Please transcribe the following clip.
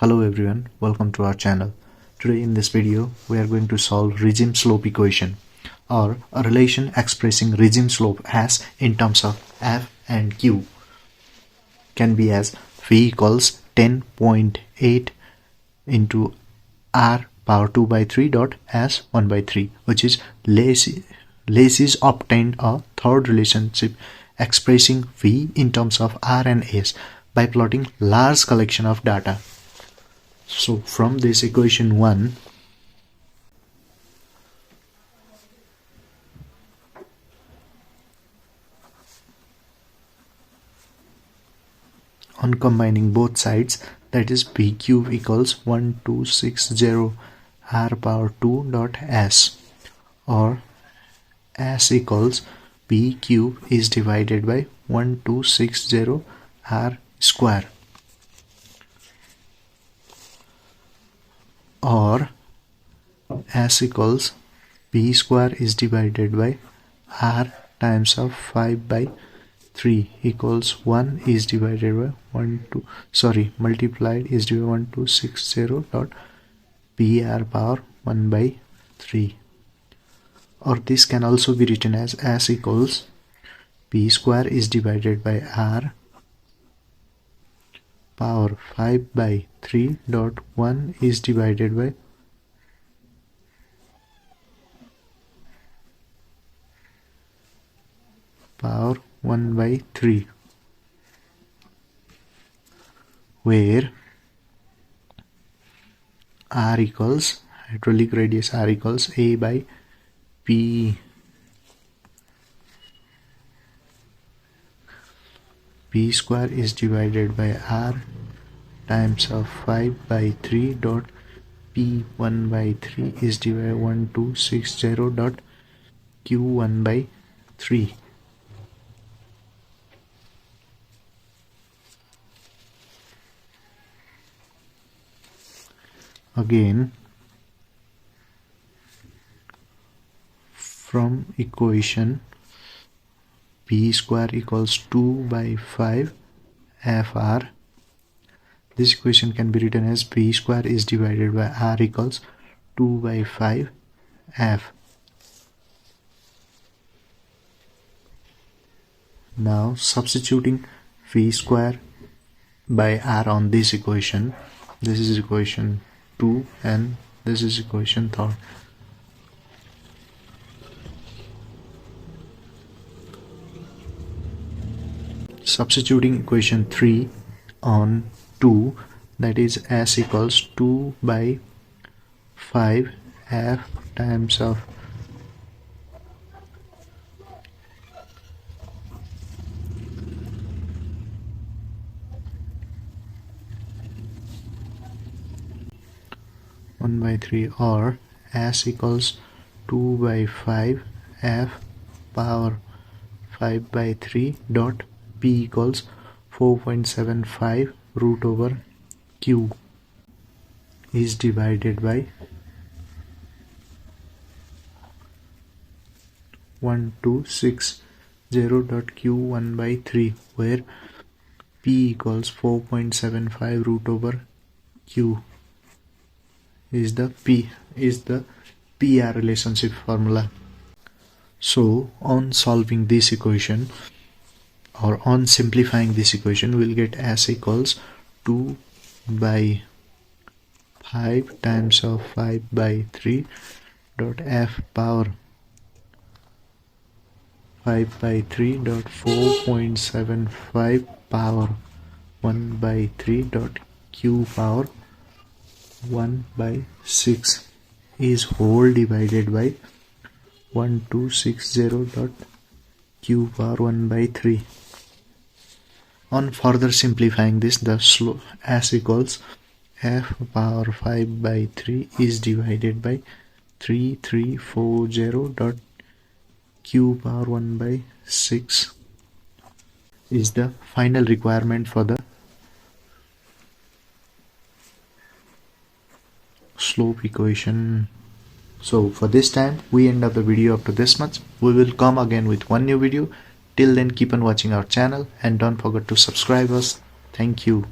Hello everyone, welcome to our channel. Today in this video we are going to solve regime slope equation, or a relation expressing regime slope as in terms of f and q can be as v equals 10.8 into r power 2 by 3 dot s 1 by 3, which is Lacey's obtained a third relationship expressing v in terms of r and s by plotting large collection of data. So from this equation 1, on combining both sides, that is p cube equals 1260 r power 2 dot s, or s equals p cube is divided by 1260 r square, or s equals p square is divided by r times of 5 by 3 equals 1 is divided by multiplied is divided by 1260 dot p r power 1 by 3, or this can also be written as s equals p square is divided by r power 5 by 3 dot 1 is divided by power 1 by 3, where r equals hydraulic radius r equals a by p square is divided by r times of 5 by 3 dot p 1 by 3 is divided by 1260 dot q 1 by 3. Again, from equation p square equals 2 by 5 fr, this equation can be written as p square is divided by r equals 2 by 5 f. Now substituting v square by r on this equation, this is equation 2 and this is equation 3. Substituting equation 3 on 2, that is s equals 2 by 5 f times of 1 by 3, or s equals 2 by 5 f power 5 by 3 dot p equals 4.75 root over q is divided by 1260 dot q 1 by 3, where p equals 4.75 root over q is the PR relationship formula. So on solving this equation, or on simplifying this equation, we'll get s equals 2 by 5 times of 5 by 3 dot f power 5 by 3 dot 4.75 power 1 by 3 dot q power 1 by 6 is whole divided by 1260 dot q power 1 by 3. On further simplifying this, the slope s equals f power 5 by 3 is divided by 3340 dot q power 1 by 6 is the final requirement for the slope equation. So for this time we end up the video up to this much. We will come again with one new video. Till then, keep on watching our channel and don't forget to subscribe us. Thank you.